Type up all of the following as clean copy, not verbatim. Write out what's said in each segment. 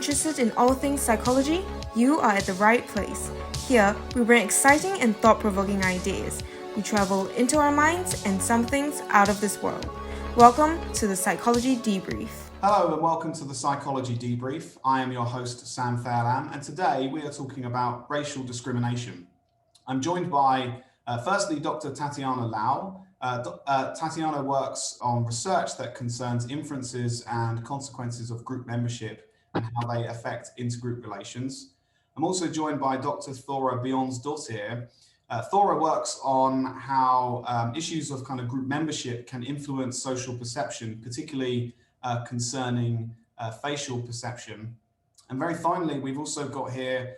interested in all things psychology? You are at the right place. Here, we bring exciting and thought-provoking ideas. We travel into our minds and some things out of this world. Welcome to the Psychology Debrief. Hello and welcome to the Psychology Debrief. I am your host, Sam Fairlamb, and today we are talking about racial discrimination. I'm joined by, firstly, Dr. Tatiana Lau. Tatiana works on research that concerns inferences and consequences of group membership and how they affect intergroup relations. I'm also joined by Dr. Thora Bjornsdottir. Thora works on how issues of kind of group membership can influence social perception, particularly concerning facial perception. And very finally, we've also got here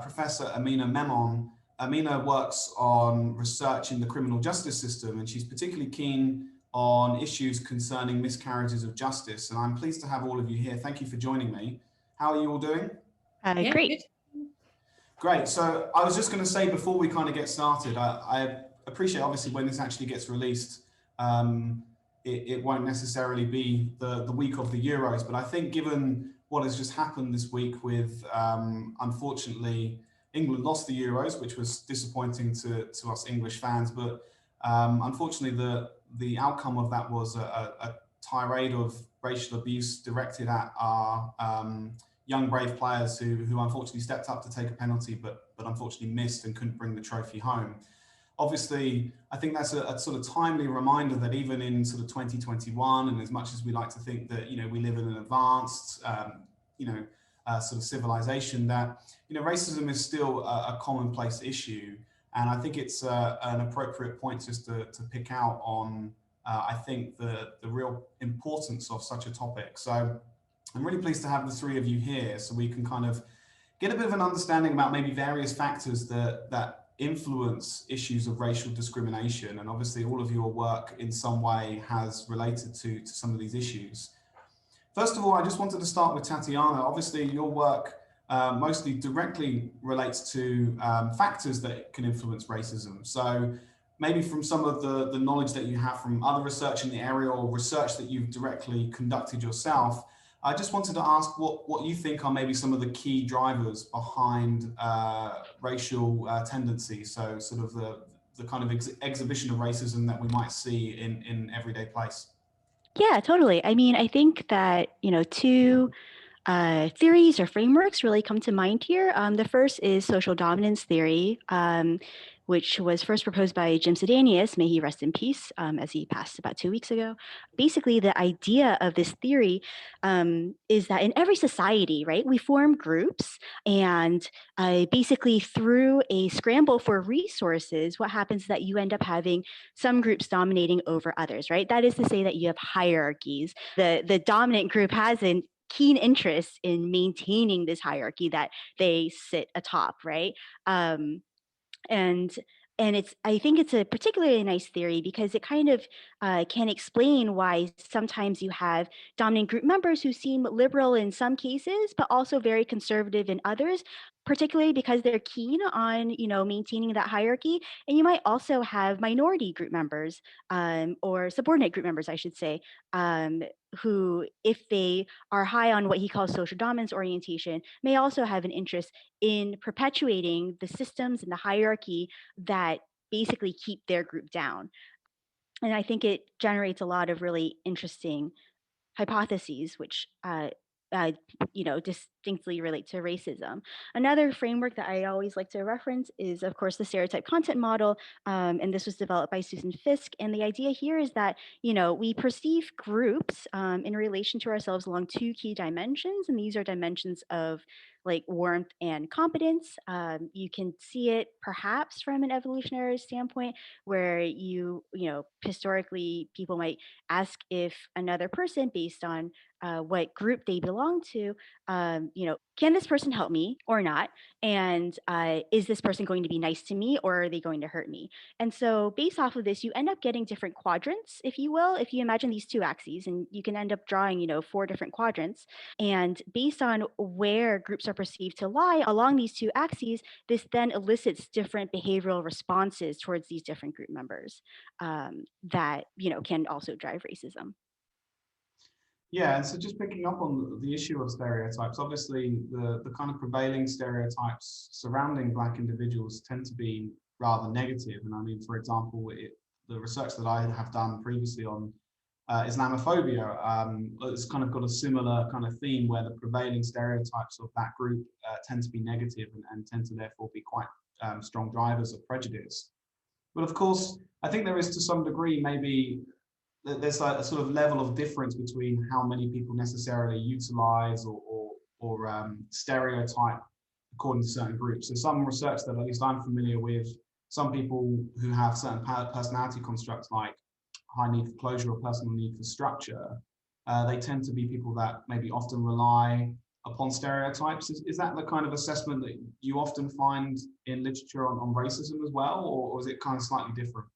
Professor Amina Memon. Amina works on research in the criminal justice system, and she's particularly keen on issues concerning miscarriages of justice. And I'm pleased to have all of you here. Thank you for joining me. How are you all doing? Great. Great. So I was just going to say before we kind of get started, I appreciate obviously when this actually gets released, it won't necessarily be the week of the Euros, but I think given what has just happened this week with, unfortunately, England lost the Euros, which was disappointing to us English fans, but unfortunately the outcome of that was a tirade of racial abuse directed at our young brave players who unfortunately stepped up to take a penalty, but unfortunately missed and couldn't bring the trophy home. Obviously, I think that's a sort of timely reminder that even in sort of 2021, and as much as we like to think that, you know, we live in an advanced, sort of civilization, that, you know, racism is still a commonplace issue. And I think it's an appropriate point just to pick out on, I think, the real importance of such a topic. So I'm really pleased to have the three of you here so we can kind of get a bit of an understanding about maybe various factors that influence issues of racial discrimination. And obviously all of your work in some way has related to some of these issues. First of all, I just wanted to start with Tatiana. Obviously your work mostly directly relates to factors that can influence racism. So maybe from some of the knowledge that you have from other research in the area or research that you've directly conducted yourself, I just wanted to ask what you think are maybe some of the key drivers behind racial tendencies, so sort of the kind of exhibition of racism that we might see in everyday place. Yeah, totally. I mean, I think that, two theories or frameworks really come to mind here. The first is social dominance theory, which was first proposed by Jim Sidanius, may he rest in peace, as he passed about 2 weeks ago. Basically, the idea of this theory is that in every society, right, we form groups, and basically through a scramble for resources, what happens is that you end up having some groups dominating over others, right? That is to say that you have hierarchies. The dominant group has an keen interest in maintaining this hierarchy that they sit atop, right? And I think it's a particularly nice theory because it kind of can explain why sometimes you have dominant group members who seem liberal in some cases, but also very conservative in others, particularly because they're keen on, maintaining that hierarchy. And you might also have minority group members, or subordinate group members, I should say, who, if they are high on what he calls social dominance orientation, may also have an interest in perpetuating the systems and the hierarchy that basically keep their group down. And I think it generates a lot of really interesting hypotheses, which distinctly relate to racism. Another framework that I always like to reference is, of course, the stereotype content model, and this was developed by Susan Fisk. And the idea here is that, we perceive groups in relation to ourselves along two key dimensions, and these are dimensions of like warmth and competence. You can see it perhaps from an evolutionary standpoint, where historically people might ask if another person based on what group they belong to, can this person help me or not? And is this person going to be nice to me or are they going to hurt me? And so based off of this, you end up getting different quadrants, if you will, if you imagine these two axes, and you can end up drawing, 4 different quadrants. And based on where groups are perceived to lie along these two axes, this then elicits different behavioral responses towards these different group members that, can also drive racism. Yeah, and so just picking up on the issue of stereotypes, obviously the kind of prevailing stereotypes surrounding Black individuals tend to be rather negative. And I mean, for example, the research that I have done previously on Islamophobia, it's kind of got a similar kind of theme where the prevailing stereotypes of that group tend to be negative and tend to therefore be quite strong drivers of prejudice. But of course, I think there is to some degree maybe there's a sort of level of difference between how many people necessarily utilize or stereotype according to certain groups. So some research that at least I'm familiar with, some people who have certain personality constructs like high need for closure or personal need for structure, they tend to be people that maybe often rely upon stereotypes. Is that the kind of assessment that you often find in literature on racism as well, or is it kind of slightly different?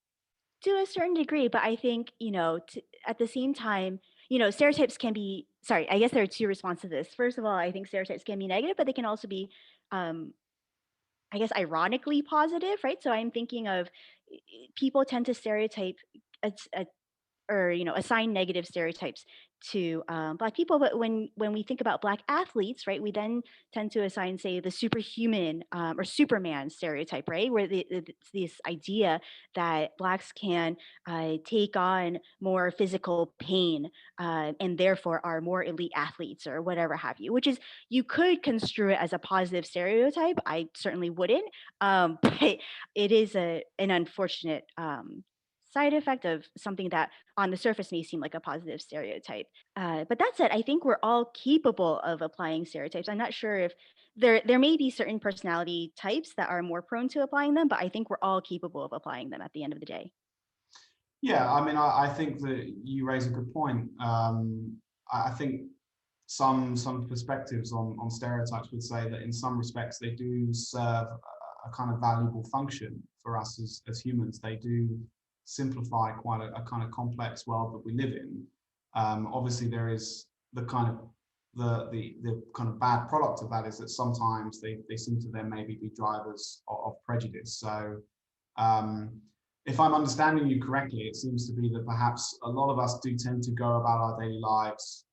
To a certain degree, but I think, at the same time, stereotypes can be, sorry, I guess there are two responses to this. First of all, I think stereotypes can be negative, but they can also be, um, I guess, ironically positive, right? So I'm thinking of people tend to stereotype a or assign negative stereotypes to Black people. But when we think about Black athletes, right, we then tend to assign, say, the superhuman or Superman stereotype, right, where it's this idea that Blacks can take on more physical pain and therefore are more elite athletes or whatever have you. Which is, you could construe it as a positive stereotype. I certainly wouldn't, but it is an unfortunate. Side effect of something that on the surface may seem like a positive stereotype. But that said, I think we're all capable of applying stereotypes. I'm not sure if there may be certain personality types that are more prone to applying them, but I think we're all capable of applying them at the end of the day. Yeah, I mean, I think that you raise a good point. I think some perspectives on stereotypes would say that in some respects they do serve a kind of valuable function for us as humans. They do simplify quite a kind of complex world that we live in. Obviously, there is the kind of the kind of bad product of that is that sometimes they seem to then maybe be drivers of prejudice. So if I'm understanding you correctly, it seems to be that perhaps a lot of us do tend to go about our daily lives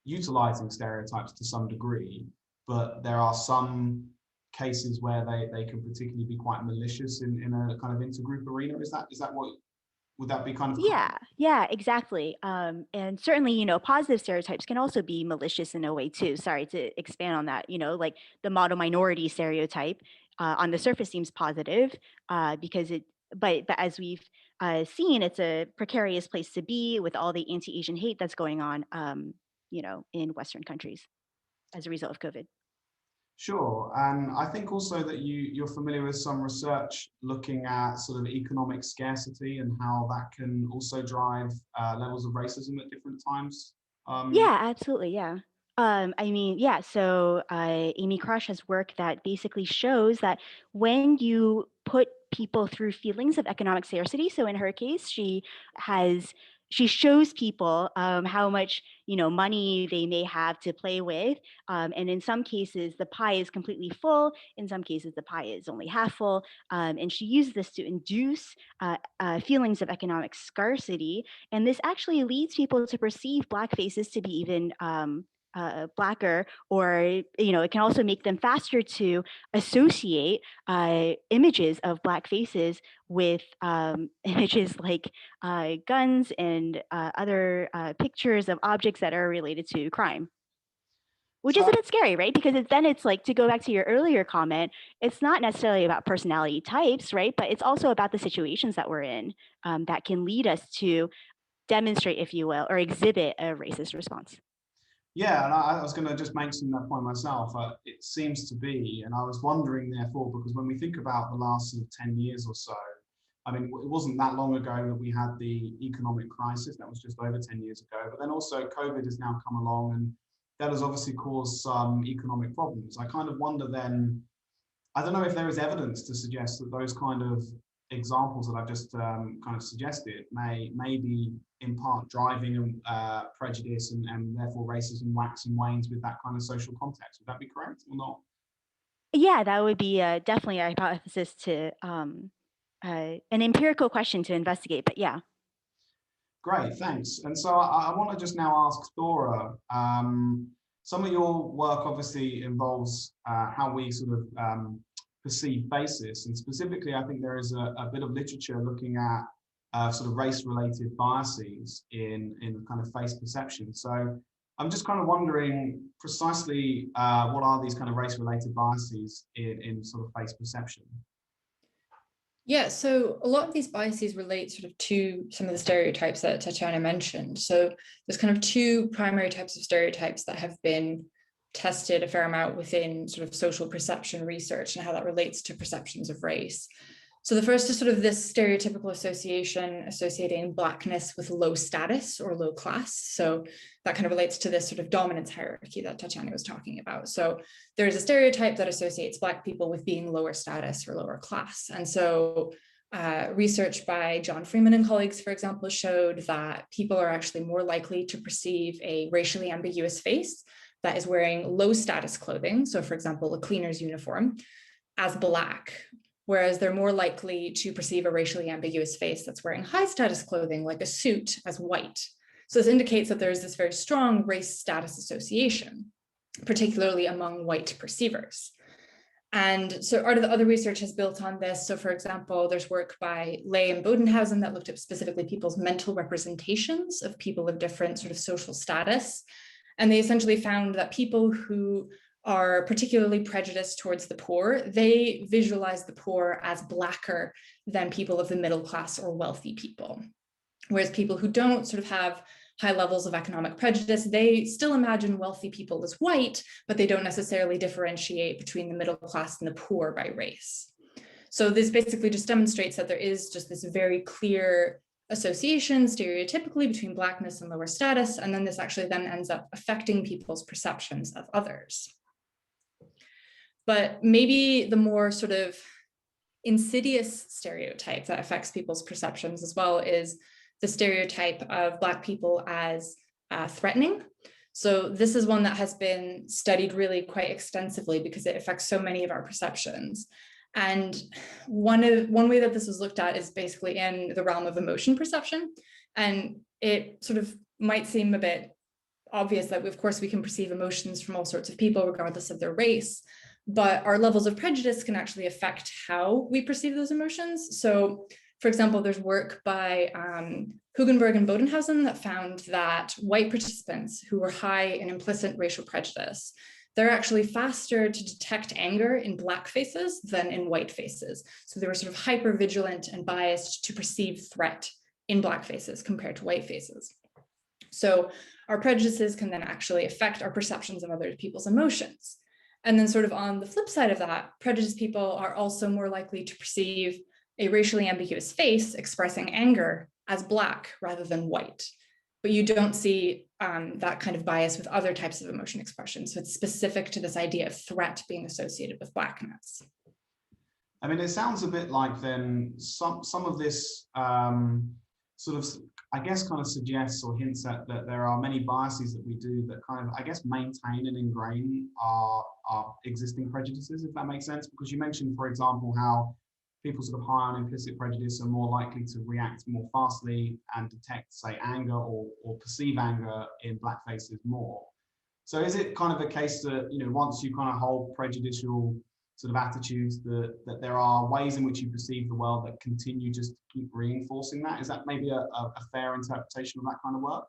utilizing stereotypes to some degree, but there are some cases where they can particularly be quite malicious in a kind of intergroup arena. Is that what would that be kind of Yeah, exactly. And certainly, positive stereotypes can also be malicious in a way too. Sorry to expand on that. Like the model minority stereotype on the surface seems positive because but as we've seen, it's a precarious place to be with all the anti-Asian hate that's going on, in Western countries as a result of COVID. Sure, and I think also that you're familiar with some research looking at sort of economic scarcity and how that can also drive levels of racism at different times. Yeah, absolutely. Yeah. I mean, yeah. So Amy Crush has work that basically shows that when you put people through feelings of economic scarcity, so in her case, has she shows people how much money they may have to play with, and in some cases the pie is completely full. In some cases the pie is only half full, and she uses this to induce feelings of economic scarcity, and this actually leads people to perceive Black faces to be even blacker, or it can also make them faster to associate images of Black faces with images like guns and other pictures of objects that are related to crime. Which is So a bit scary, right? Because it's like, to go back to your earlier comment, it's not necessarily about personality types, right? But it's also about the situations that we're in that can lead us to demonstrate, if you will, or exhibit a racist response. yeah, and I was going to just mention that point myself. It seems to be, and I was wondering therefore, because when we think about the last sort of 10 years or so, I mean, it wasn't that long ago that we had the economic crisis. That was just over 10 years ago. But then also COVID has now come along, and that has obviously caused some economic problems. I kind of wonder then, I don't know if there is evidence to suggest that those kind of examples that I've just kind of suggested may be in part driving prejudice and therefore racism wax and wanes with that kind of social context. Would that be correct or not? Yeah, that would be definitely a hypothesis to an empirical question to investigate. But yeah. Great, thanks. And so I want to just now ask Thora, some of your work obviously involves how we sort of perceive basis, and specifically I think there is a bit of literature looking at sort of race-related biases in kind of face perception. So I'm just kind of wondering precisely what are these kind of race-related biases in sort of face perception? Yeah, so a lot of these biases relate sort of to some of the stereotypes that Tatiana mentioned. So there's kind of two primary types of stereotypes that have been tested a fair amount within sort of social perception research and how that relates to perceptions of race. So the first is sort of this stereotypical association associating Blackness with low status or low class. So that kind of relates to this sort of dominance hierarchy that Tatiana was talking about. So there's a stereotype that associates Black people with being lower status or lower class. And so research by John Freeman and colleagues, for example, showed that people are actually more likely to perceive a racially ambiguous face that is wearing low status clothing. So for example, a cleaner's uniform as Black, whereas they're more likely to perceive a racially ambiguous face that's wearing high status clothing like a suit as white. So this indicates that there's this very strong race status association, particularly among white perceivers. And so the other research has built on this. So for example, there's work by Ley and Bodenhausen that looked at specifically people's mental representations of people of different sort of social status. And they essentially found that people who are particularly prejudiced towards the poor, they visualize the poor as Blacker than people of the middle class or wealthy people. Whereas people who don't sort of have high levels of economic prejudice, they still imagine wealthy people as white, but they don't necessarily differentiate between the middle class and the poor by race. So this basically just demonstrates that there is just this very clear association stereotypically between Blackness and lower status, and then this actually then ends up affecting people's perceptions of others. But maybe the more sort of insidious stereotype that affects people's perceptions as well is the stereotype of Black people as threatening. So this is one that has been studied really quite extensively because it affects so many of our perceptions. And one way that this was looked at is basically in the realm of emotion perception. And it sort of might seem a bit obvious that of course we can perceive emotions from all sorts of people regardless of their race, but our levels of prejudice can actually affect how we perceive those emotions. So for example, there's work by Hugenberg and Bodenhausen that found that white participants who were high in implicit racial prejudice, they're actually faster to detect anger in Black faces than in white faces. So they were sort of hyper vigilant and biased to perceive threat in Black faces compared to white faces. So our prejudices can then actually affect our perceptions of other people's emotions. And then sort of on the flip side of that, prejudiced people are also more likely to perceive a racially ambiguous face expressing anger as Black rather than white. But you don't see that kind of bias with other types of emotion expression. So it's specific to this idea of threat being associated with Blackness. I mean, it sounds a bit like then some of this sort of, I guess, kind of suggests or hints at that there are many biases that we do that kind of, I guess, maintain and ingrain our existing prejudices, if that makes sense. Because you mentioned, for example, how people sort of high on implicit prejudice are more likely to react more fastly and detect, say, anger or perceive anger in Black faces more. So is it kind of a case that, you know, once you kind of hold prejudicial sort of attitudes that there are ways in which you perceive the world that continue just to keep reinforcing that? Is that maybe a fair interpretation of that kind of work?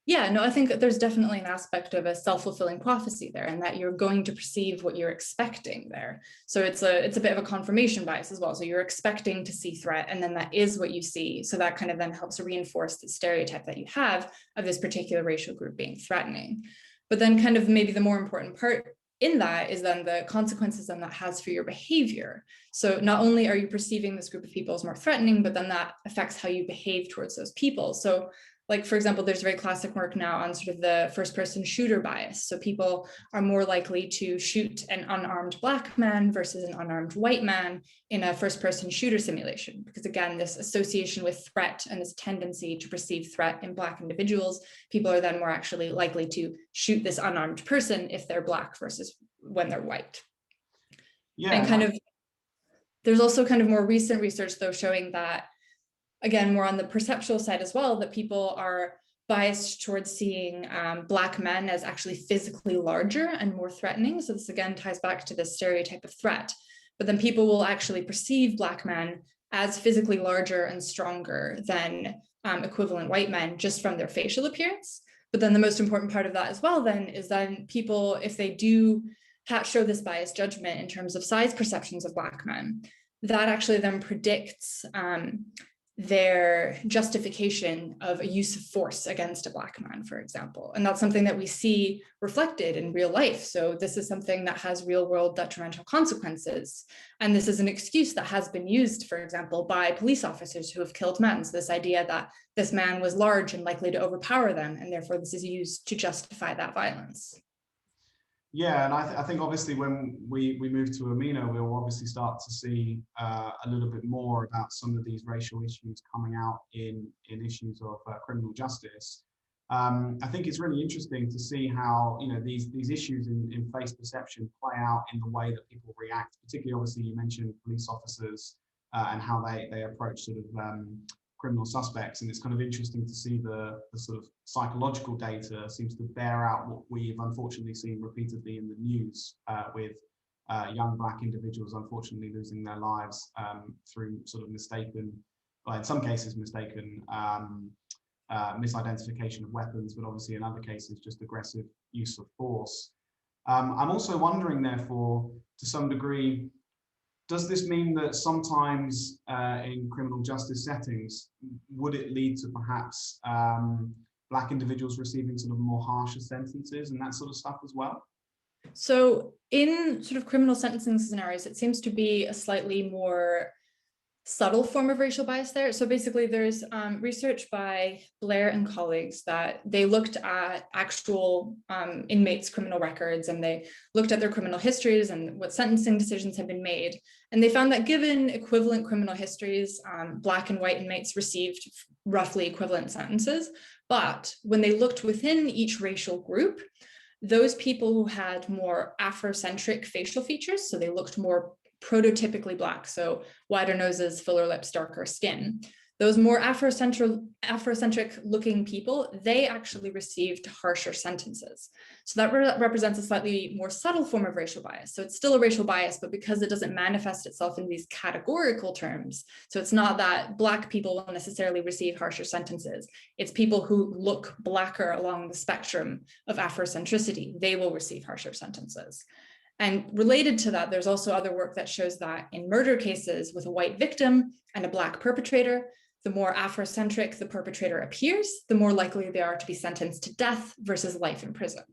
Yeah, no, I think that there's definitely an aspect of a self-fulfilling prophecy there, and that you're going to perceive what you're expecting there. So it's a bit of a confirmation bias as well. So you're expecting to see threat, and then that is what you see. So that kind of then helps reinforce the stereotype that you have of this particular racial group being threatening. But then kind of maybe the more important part in that is then the consequences then that has for your behavior. So not only are you perceiving this group of people as more threatening, but then that affects how you behave towards those people. So like, for example, there's very classic work now on sort of the first person shooter bias. So people are more likely to shoot an unarmed Black man versus an unarmed white man in a first person shooter simulation. Because again, this association with threat and this tendency to perceive threat in Black individuals, people are then more actually likely to shoot this unarmed person if they're Black versus when they're white. Yeah. And kind of, there's also kind of more recent research though showing that again, more on the perceptual side as well, that people are biased towards seeing Black men as actually physically larger and more threatening. So this again ties back to the stereotype of threat. But then people will actually perceive Black men as physically larger and stronger than equivalent white men just from their facial appearance. But then the most important part of that as well then is then people, if they do show this biased judgment in terms of size perceptions of Black men, that actually then predicts their justification of a use of force against a Black man, for example. And that's something that we see reflected in real life. So this is something that has real world detrimental consequences. And this is an excuse that has been used, for example, by police officers who have killed men. So this idea that this man was large and likely to overpower them, and therefore this is used to justify that violence. Yeah, and I think obviously when we move to Amina, we'll obviously start to see a little bit more about some of these racial issues coming out in issues of criminal justice. I think it's really interesting to see how these issues in face perception play out in the way that people react. Particularly, obviously, you mentioned police officers and how they approach sort of criminal suspects, and it's kind of interesting to see the sort of psychological data seems to bear out what we've unfortunately seen repeatedly in the news with young Black individuals unfortunately losing their lives through sort of mistaken, well, in some cases mistaken misidentification of weapons, but obviously in other cases just aggressive use of force. I'm also wondering, therefore, to some degree, does this mean that sometimes in criminal justice settings, would it lead to perhaps Black individuals receiving sort of more harsher sentences and that sort of stuff as well? So in sort of criminal sentencing scenarios, it seems to be a slightly more subtle form of racial bias there. So basically there's research by Blair and colleagues that they looked at actual inmates' criminal records, and they looked at their criminal histories and what sentencing decisions had been made. And they found that given equivalent criminal histories, Black and white inmates received roughly equivalent sentences. But when they looked within each racial group, those people who had more Afrocentric facial features, so they looked more prototypically Black, so wider noses, fuller lips, darker skin, those more Afrocentric looking people, they actually received harsher sentences. So that represents a slightly more subtle form of racial bias. So it's still a racial bias, but because it doesn't manifest itself in these categorical terms, so it's not that Black people will necessarily receive harsher sentences. It's people who look Blacker along the spectrum of Afrocentricity, they will receive harsher sentences. And related to that, there's also other work that shows that in murder cases with a white victim and a Black perpetrator, the more Afrocentric the perpetrator appears, the more likely they are to be sentenced to death versus life in prison.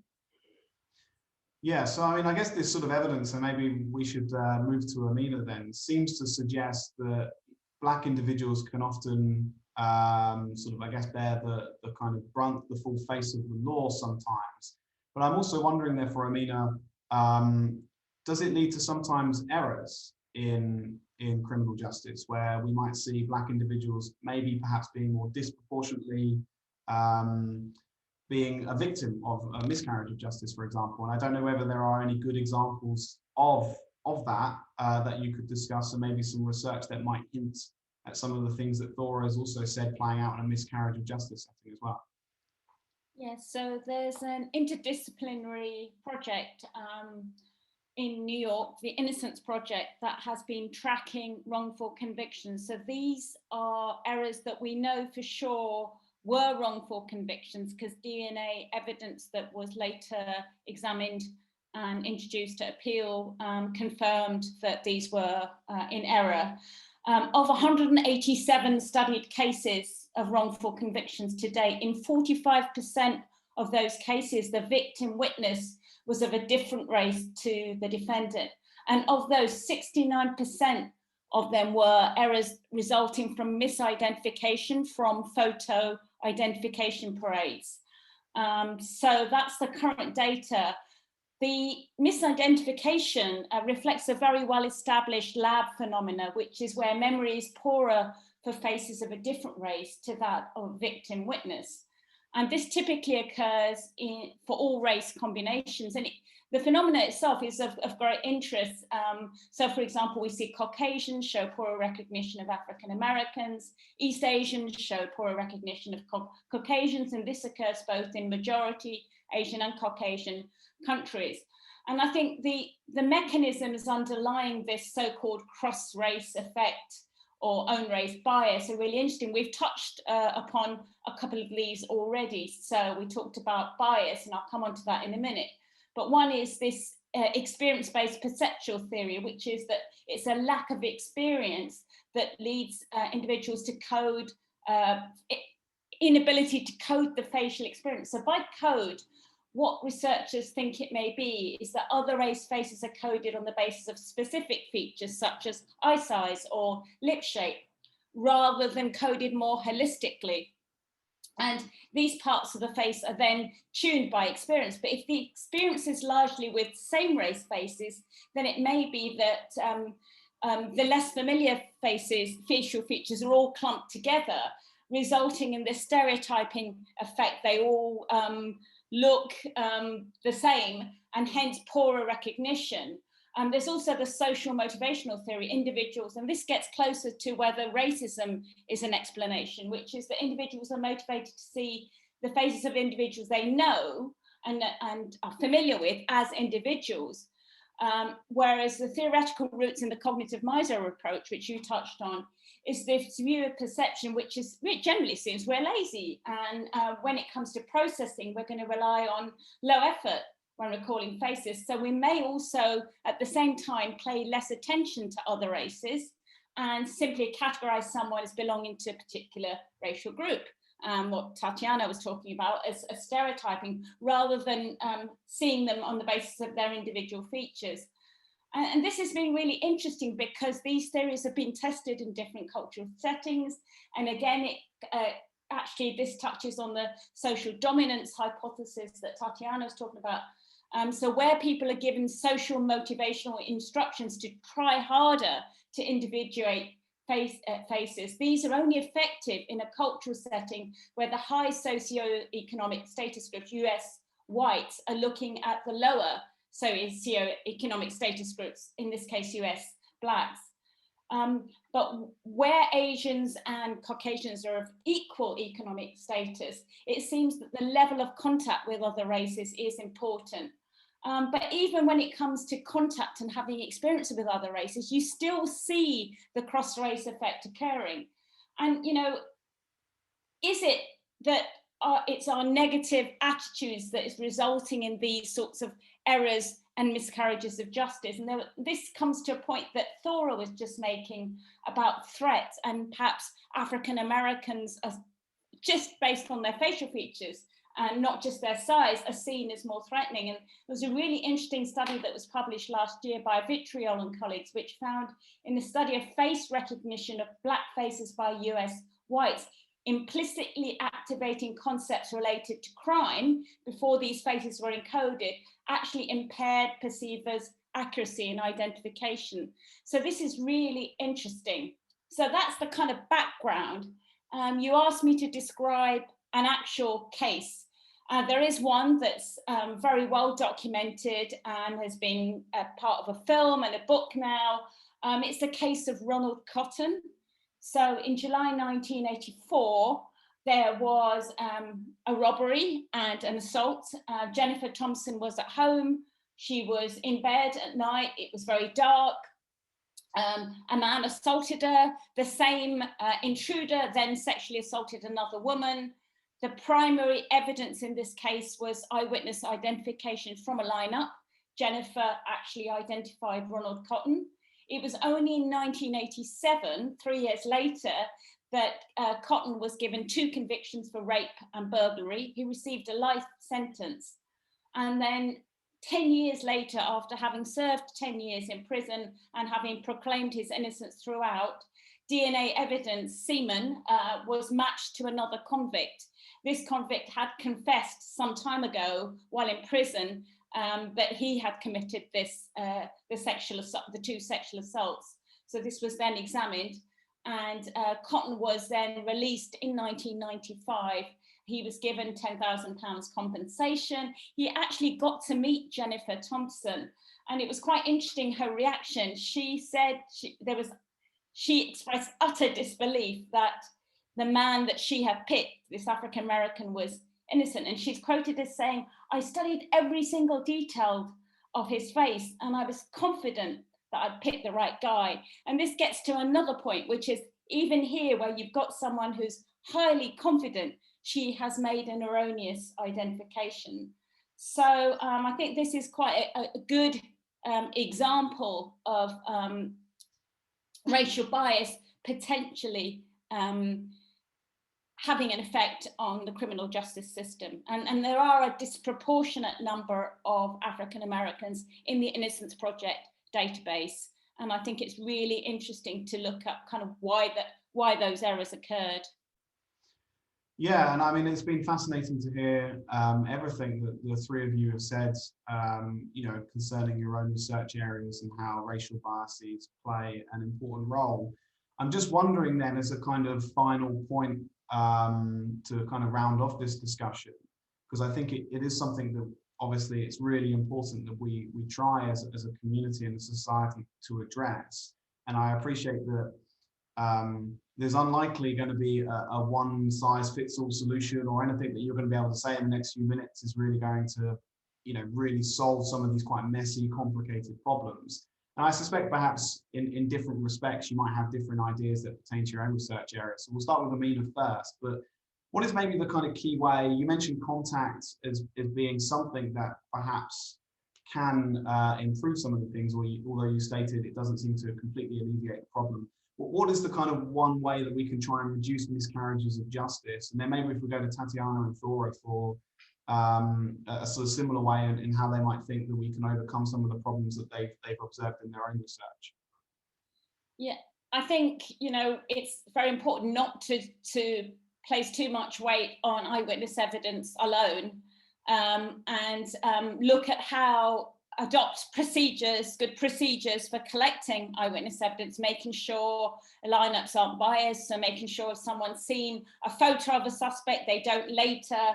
Yeah, so I mean, I guess this sort of evidence, and maybe we should move to Amina then, seems to suggest that Black individuals can often sort of, I guess, bear the kind of brunt, the full face of the law sometimes. But I'm also wondering, therefore, Amina, does it lead to sometimes errors in criminal justice where we might see Black individuals maybe perhaps being more disproportionately being a victim of a miscarriage of justice, for example? And I don't know whether there are any good examples of that that you could discuss, and maybe some research that might hint at some of the things that Thora has also said playing out in a miscarriage of justice setting as well. Yes, so there's an interdisciplinary project in New York, the Innocence Project, that has been tracking wrongful convictions. So these are errors that we know for sure were wrongful convictions because DNA evidence that was later examined and introduced to appeal confirmed that these were in error. Of 187 studied cases of wrongful convictions to date, in 45% of those cases, the victim witness was of a different race to the defendant. And of those, 69% of them were errors resulting from misidentification from photo identification parades. So that's the current data. The misidentification reflects a very well-established lab phenomena, which is where memory is poorer for faces of a different race to that of victim witness. And this typically occurs for all race combinations. And the phenomena itself is of great interest. So, for example, we see Caucasians show poorer recognition of African Americans, East Asians show poorer recognition of Caucasians, and this occurs both in majority Asian and Caucasian countries. And I think the mechanisms underlying this so-called cross-race effect or own race bias are really interesting. We've touched upon a couple of these already. So we talked about bias, and I'll come on to that in a minute. But one is this experience-based perceptual theory, which is that it's a lack of experience that leads individuals to code, inability to code the facial experience. So by code, what researchers think it may be is that other race faces are coded on the basis of specific features such as eye size or lip shape, rather than coded more holistically. And these parts of the face are then tuned by experience. But if the experience is largely with same race faces, then it may be that the less familiar facial features are all clumped together, resulting in this stereotyping effect. They all look the same, and hence poorer recognition. There's also the social motivational theory, individuals, and this gets closer to whether racism is an explanation, which is that individuals are motivated to see the faces of individuals they know and are familiar with as individuals. Whereas the theoretical roots in the cognitive miser approach, which you touched on, is this view of perception, which generally seems we're lazy. And when it comes to processing, we're going to rely on low effort when recalling faces. So we may also, at the same time, pay less attention to other races and simply categorize someone as belonging to a particular racial group. What Tatiana was talking about as stereotyping, rather than seeing them on the basis of their individual features. And this has been really interesting because these theories have been tested in different cultural settings. And again, actually this touches on the social dominance hypothesis that Tatiana was talking about. So where people are given social motivational instructions to try harder to individuate faces, these are only effective in a cultural setting where the high socioeconomic status groups, US whites, are looking at the lower socioeconomic status groups, in this case US blacks. But where Asians and Caucasians are of equal economic status, it seems that the level of contact with other races is important. But even when it comes to contact and having experience with other races, you still see the cross-race effect occurring. And, you know, is it that it's our negative attitudes that is resulting in these sorts of errors and miscarriages of justice? And this comes to a point that Thora was just making about threats, and perhaps African Americans are just based on their facial features and not just their size, are seen as more threatening. And there was a really interesting study that was published last year by Vitriol and colleagues, which found in the study of face recognition of black faces by US whites, implicitly activating concepts related to crime before these faces were encoded actually impaired perceivers' accuracy and identification. So this is really interesting. So that's the kind of background. You asked me to describe an actual case. There is one that's very well documented and has been a part of a film and a book now. It's the case of Ronald Cotton. So in July 1984, there was a robbery and an assault. Jennifer Thompson was at home. She was in bed at night. It was very dark. A man assaulted her. The same intruder then sexually assaulted another woman. The primary evidence in this case was eyewitness identification from a lineup. Jennifer actually identified Ronald Cotton. It was only in 1987, 3 years later, that Cotton was given 2 convictions for rape and burglary. He received a life sentence. And then 10 years later, after having served 10 years in prison and having proclaimed his innocence throughout, DNA evidence, semen, was matched to another convict. This convict had confessed some time ago while in prison that he had committed this, the 2 sexual assaults. So this was then examined, and Cotton was then released in 1995 he was given £10,000 compensation. He actually got to meet Jennifer Thompson, and it was quite interesting, her reaction. She said she expressed utter disbelief that the man that she had picked, this African American, was innocent. And she's quoted as saying, "I studied every single detail of his face, and I was confident that I'd picked the right guy." And this gets to another point, which is even here, where you've got someone who's highly confident, she has made an erroneous identification. So I think this is quite a good example of racial bias potentially having an effect on the criminal justice system. And there are a disproportionate number of African Americans in the Innocence Project database. And I think it's really interesting to look up kind of why those errors occurred. Yeah, and I mean, it's been fascinating to hear everything that the three of you have said, you know, concerning your own research areas and how racial biases play an important role. I'm just wondering then, as a kind of final point to kind of round off this discussion, because I think it is something that obviously it's really important that we try as a community and a society to address. And I appreciate that there's unlikely going to be a one-size-fits-all solution, or anything that you're going to be able to say in the next few minutes is really going to, you know, really solve some of these quite messy, complicated problems. And I suspect perhaps in different respects, you might have different ideas that pertain to your own research area. So we'll start with Amina first, but what is maybe the kind of key way? You mentioned contact as being something that perhaps can improve some of the things, although you stated it doesn't seem to completely alleviate the problem. What is the kind of one way that we can try and reduce miscarriages of justice? And then maybe if we go to Tatiana and Thora for a sort of similar way in how they might think that we can overcome some of the problems that they've observed in their own research. Yeah, I think, you know, it's very important not to place too much weight on eyewitness evidence alone, and look at how adopt good procedures for collecting eyewitness evidence, making sure lineups aren't biased, so making sure if someone's seen a photo of a suspect, they don't later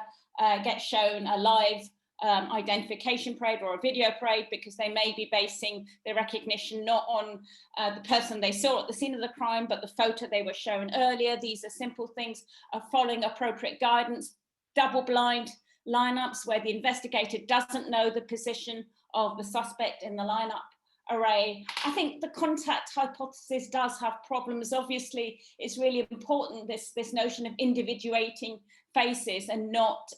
get shown a live identification parade or a video parade, because they may be basing their recognition not on the person they saw at the scene of the crime, but the photo they were shown earlier. These are simple things of following appropriate guidance, double-blind lineups where the investigator doesn't know the position of the suspect in the lineup array. I think the contact hypothesis does have problems. Obviously, it's really important, this notion of individuating faces and not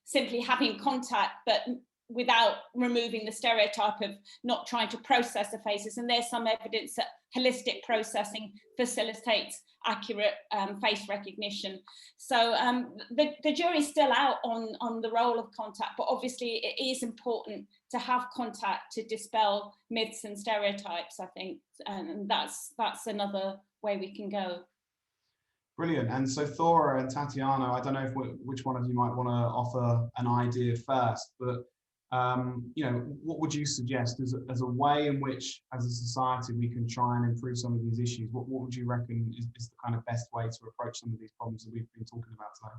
simply having contact, but without removing the stereotype of not trying to process the faces. And there's some evidence that holistic processing facilitates accurate face recognition. So the jury's still out on the role of contact, but obviously it is important to have contact to dispel myths and stereotypes, I think, and that's another way we can go. Brilliant. And so Thora and Tatiana, I don't know which one of you might want to offer an idea first, but you know, what would you suggest as a way in which, as a society, we can try and improve some of these issues? What would you reckon is the kind of best way to approach some of these problems that we've been talking about today?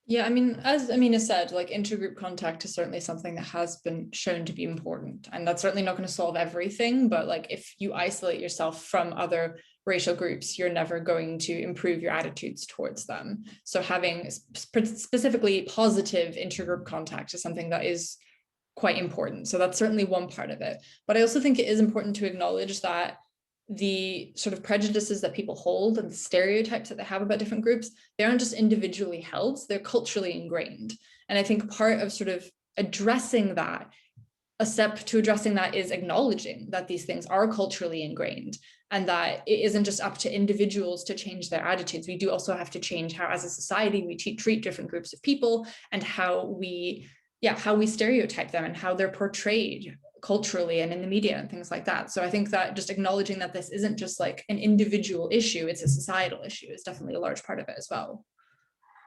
Yeah, I mean, as Amina said, like, intergroup contact is certainly something that has been shown to be important, and that's certainly not going to solve everything. But like, if you isolate yourself from other racial groups, you're never going to improve your attitudes towards them. So having specifically positive intergroup contact is something that is quite important. So that's certainly one part of it. But I also think it is important to acknowledge that the sort of prejudices that people hold and the stereotypes that they have about different groups, they aren't just individually held, they're culturally ingrained. And I think part of sort of addressing that, a step to addressing that, is acknowledging that these things are culturally ingrained and that it isn't just up to individuals to change their attitudes. We do also have to change how, as a society, we treat different groups of people, and how we stereotype them and how they're portrayed culturally and in the media and things like that. So I think that just acknowledging that this isn't just like an individual issue, it's a societal issue, is definitely a large part of it as well.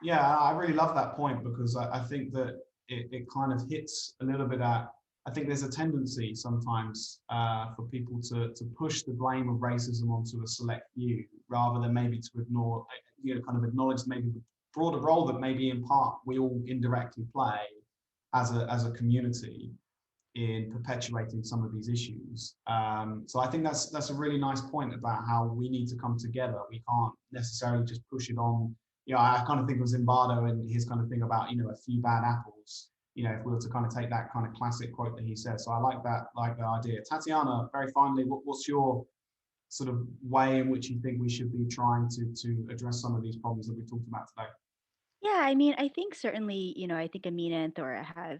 Yeah, I really love that point, because I think that it kind of hits a little bit at, I think there's a tendency sometimes for people to push the blame of racism onto a select few, rather than maybe to ignore, you know, kind of acknowledge maybe broader role that maybe in part we all indirectly play as a community in perpetuating some of these issues. So I think that's a really nice point about how we need to come together. We can't necessarily just push it on. You know, I kind of think of Zimbardo and his kind of thing about, you know, a few bad apples. You know, if we were to kind of take that kind of classic quote that he says. So I like the idea. Tatiana, very finally, what's your sort of way in which you think we should be trying to address some of these problems that we've talked about today? Yeah, I mean, I think certainly, I think Amina and Thora have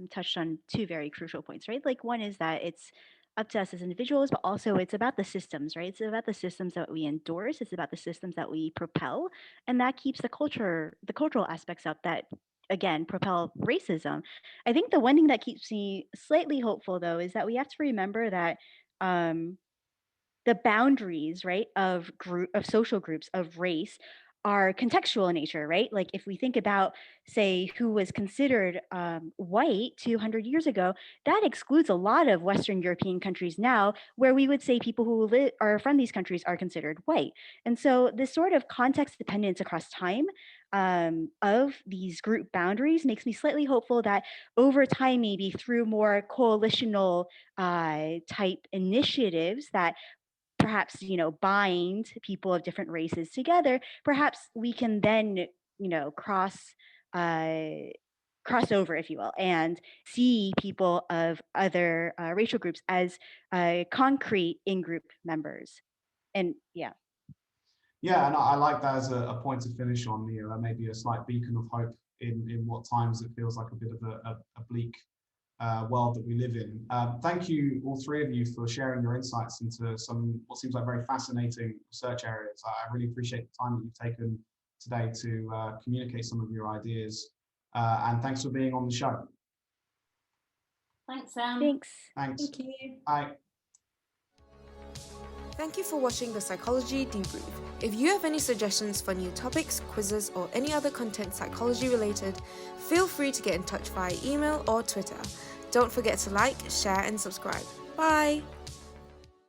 touched on two very crucial points, right? Like one is that it's up to us as individuals, but also it's about the systems, right? It's about the systems that we endorse. It's about the systems that we propel, and that keeps the cultural aspects up that again propel racism. I think the one thing that keeps me slightly hopeful though is that we have to remember that um, the boundaries, right, of social groups of race are contextual in nature, right? Like if we think about, say, who was considered white 200 years ago, that excludes a lot of Western European countries now, where we would say people who are from these countries are considered white. And so this sort of context dependence across time of these group boundaries makes me slightly hopeful that over time, maybe through more coalitional type initiatives that perhaps bind people of different races together, perhaps we can then uh cross over, if you will, and see people of other racial groups as concrete in-group members. And yeah. Yeah, and I like that as a point to finish on, maybe a slight beacon of hope in what times it feels like a bit of a bleak world that we live in. Thank you, all three of you, for sharing your insights into some what seems like very fascinating research areas. I really appreciate the time that you've taken today to communicate some of your ideas. And thanks for being on the show. Thanks, Sam. Thanks. Thanks. Thank you. Bye. Thank you for watching the Psychology Debrief. If you have any suggestions for new topics, quizzes, or any other content psychology related, feel free to get in touch via email or Twitter. Don't forget to like, share, and subscribe. Bye!